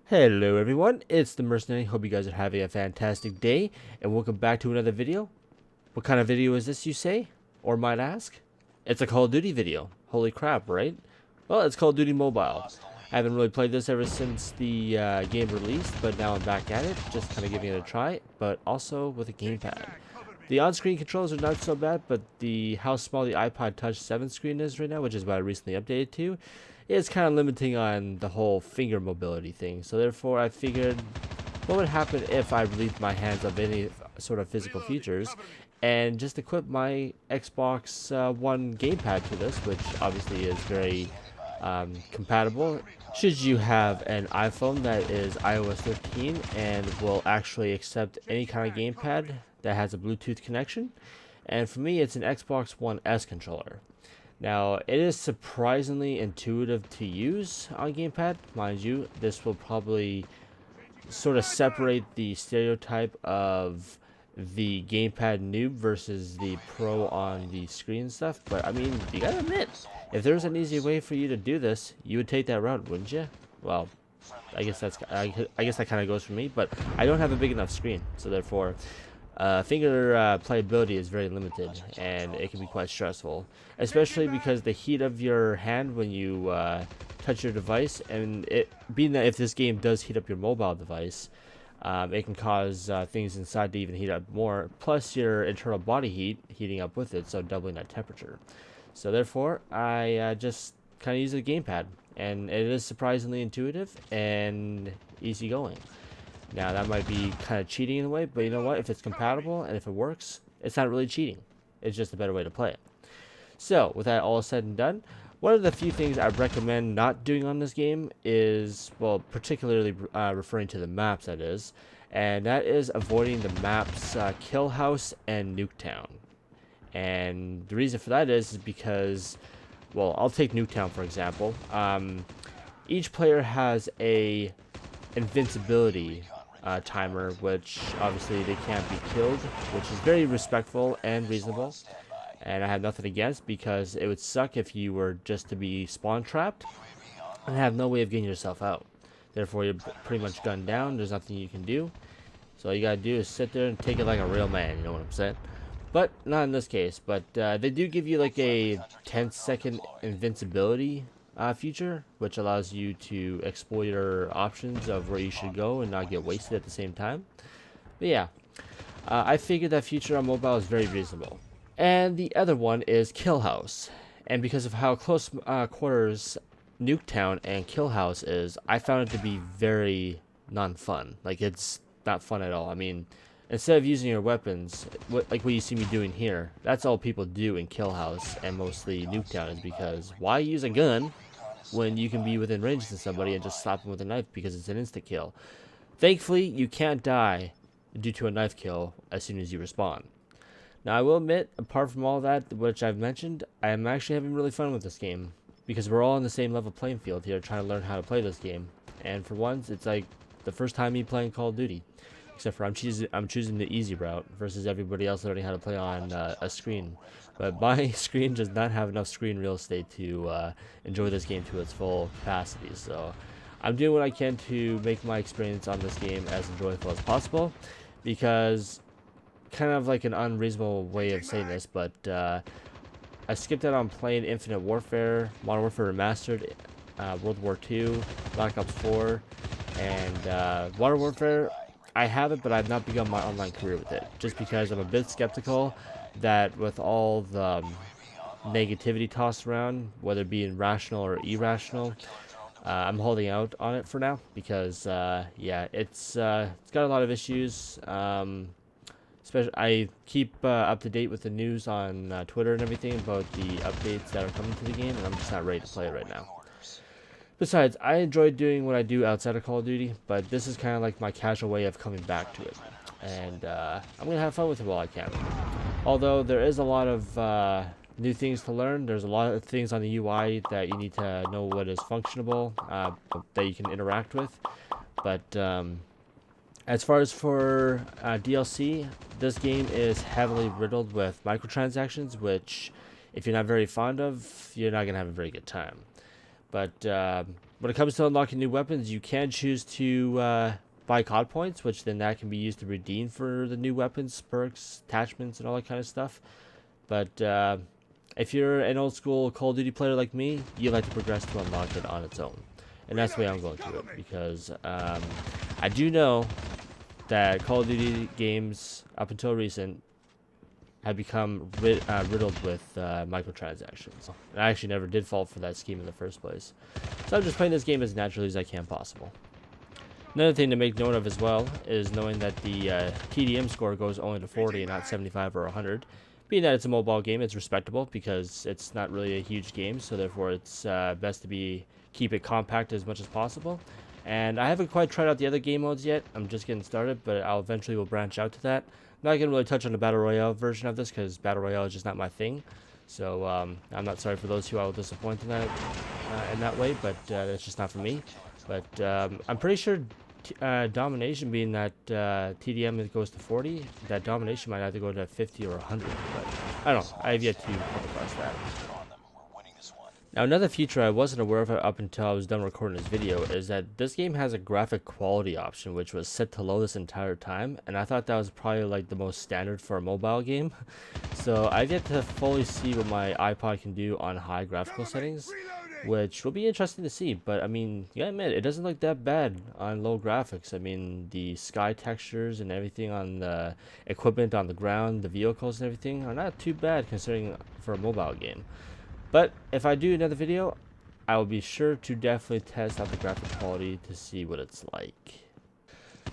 Hello everyone, it's the Mercenary. Hope you guys are having a fantastic day, and welcome back to another video. What kind of video is this, you say? Or might ask? It's a Call of Duty video. Holy crap, right? Well, it's Call of Duty Mobile. I haven't really played this ever since the game released, but now I'm back at it, just kind of giving it a try, but also with a gamepad. The on-screen controls are not so bad, but how small the iPod Touch 7 screen is right now, which is what I recently updated to, is kind of limiting on the whole finger mobility thing. So therefore, I figured, what would happen if I relieved my hands of any sort of physical features and just equip my Xbox One gamepad to this, which obviously is very compatible. Should you have an iPhone that is iOS 13 and will actually accept any kind of gamepad that has a Bluetooth connection. And for me, it's an Xbox One S controller. Now, it is surprisingly intuitive to use on gamepad. Mind you, this will probably sort of separate the stereotype of the gamepad noob versus the pro on the screen stuff. But I mean, you gotta admit, if there's an easy way for you to do this, you would take that route, wouldn't you? Well, I guess that kind of goes for me, but I don't have a big enough screen, so therefore finger playability is very limited, and it can be quite stressful, especially because the heat of your hand when you touch your device, and it being that if this game does heat up your mobile device, it can cause things inside to even heat up more, plus your internal body heat heating up with it, so doubling that temperature. So therefore, I just kind of use a gamepad, and it is surprisingly intuitive and easygoing. Now, that might be kind of cheating in a way, but you know what? If it's compatible and if it works, it's not really cheating. It's just a better way to play it. So, with that all said and done, one of the few things I recommend not doing on this game is, well, particularly referring to the maps, that is, and that is avoiding the maps Kill House and Nuketown. And the reason for that is because, well, I'll take Nuketown for example. Each player has a invincibility timer, which obviously they can't be killed, which is very respectful and reasonable, and I have nothing against, because it would suck if you were just to be spawn trapped and have no way of getting yourself out. Therefore, you're pretty much gunned down. There's nothing you can do, so all you gotta do is sit there and take it like a real man, you know what I'm saying? But not in this case. But they do give you like a 10-second invincibility feature, which allows you to explore your options of where you should go and not get wasted at the same time. But yeah, I figured that feature on mobile is very reasonable. And the other one is Kill House, and because of how close quarters Nuketown and Kill House is, I found it to be very non-fun. Like, it's not fun at all. I mean, instead of using your weapons, like what you see me doing here, that's all people do in Kill House and mostly Nuketown, is because why use a gun when you can be within range to somebody and just slap them with a knife because it's an instant kill. Thankfully, you can't die due to a knife kill as soon as you respawn. Now, I will admit, apart from all that which I've mentioned, I am actually having really fun with this game, because we're all on the same level playing field here trying to learn how to play this game. And for once, it's like the first time me playing Call of Duty. Except for I'm choosing the easy route versus everybody else learning how to play on a screen. But my screen does not have enough screen real estate to enjoy this game to its full capacity. So I'm doing what I can to make my experience on this game as enjoyable as possible. Because, kind of like an unreasonable way of saying this, but I skipped out on playing Infinite Warfare, Modern Warfare Remastered, World War II, Black Ops 4, and Modern Warfare. I have it, but I've not begun my online career with it, just because I'm a bit skeptical that with all the negativity tossed around, whether it be rational or irrational, I'm holding out on it for now, because yeah, it's got a lot of issues. Especially, I keep up to date with the news on Twitter and everything about the updates that are coming to the game, and I'm just not ready to play it right now. Besides, I enjoy doing what I do outside of Call of Duty, but this is kind of like my casual way of coming back to it. And I'm going to have fun with it while I can. Although there is a lot of new things to learn. There's a lot of things on the UI that you need to know what is functionable, that you can interact with. But as far as for DLC, this game is heavily riddled with microtransactions, which if you're not very fond of, you're not going to have a very good time. But When it comes to unlocking new weapons, you can choose to buy COD points, which then that can be used to redeem for the new weapons, perks, attachments, and all that kind of stuff. But if you're an old school Call of Duty player like me, you like to progress to unlock it on its own. And that's the way I'm going to it, because I do know that Call of Duty games, up until recent, have become riddled with microtransactions. And I actually never did fall for that scheme in the first place. So I'm just playing this game as naturally as I can possible. Another thing to make note of as well is knowing that the TDM score goes only to 40 and not 75 or 100. Being that it's a mobile game, it's respectable because it's not really a huge game, so therefore it's best to keep it compact as much as possible. And I haven't quite tried out the other game modes yet. I'm just getting started, but I'll eventually will branch out to that. I'm not going to really touch on the Battle Royale version of this because Battle Royale is just not my thing. So I'm not sorry for those who I will disappoint in that way, but that's just not for me. But I'm pretty sure Domination, being that TDM goes to 40, that Domination might either go to 50 or 100. But I don't know. I have yet to come across that. Now, another feature I wasn't aware of up until I was done recording this video is that this game has a graphic quality option which was set to low this entire time, and I thought that was probably like the most standard for a mobile game. So I've yet to fully see what my iPod can do on high graphical settings, which will be interesting to see. But I mean, yeah, admit it doesn't look that bad on low graphics. I mean, the sky textures and everything on the equipment on the ground, the vehicles and everything are not too bad considering for a mobile game. But if I do another video, I will be sure to definitely test out the graphic quality to see what it's like.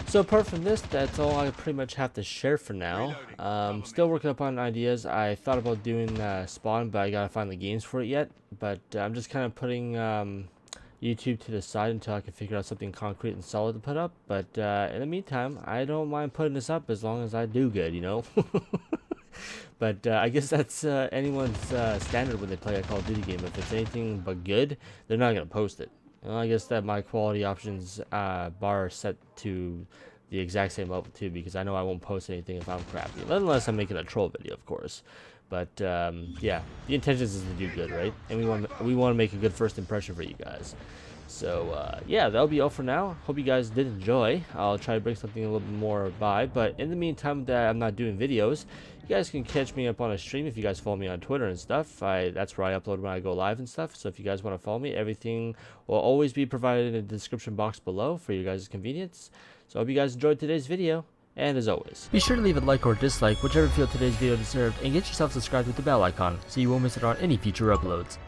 So apart from this, that's all I pretty much have to share for now. Still working up on ideas. I thought about doing Spawn, but I gotta find the games for it yet. But I'm just kind of putting YouTube to the side until I can figure out something concrete and solid to put up. But in the meantime, I don't mind putting this up as long as I do good, you know. But I guess that's anyone's standard when they play a Call of Duty game. If it's anything but good, they're not going to post it. Well, I guess that my quality options bar is set to the exact same level too, because I know I won't post anything if I'm crappy. Unless I'm making a troll video, of course. But yeah, the intention is to do good, right? And we want to make a good first impression for you guys. So yeah, that'll be all for now. Hope you guys did enjoy. I'll try to bring something a little bit more by, but in the meantime that I'm not doing videos, you guys can catch me up on a stream if you guys follow me on Twitter and stuff. That's where I upload when I go live and stuff. So if you guys want to follow me, everything will always be provided in the description box below for your guys' convenience. So I hope you guys enjoyed today's video, and as always, be sure to leave a like or dislike, whichever you feel today's video deserved, and get yourself subscribed with the bell icon so you won't miss out on any future uploads.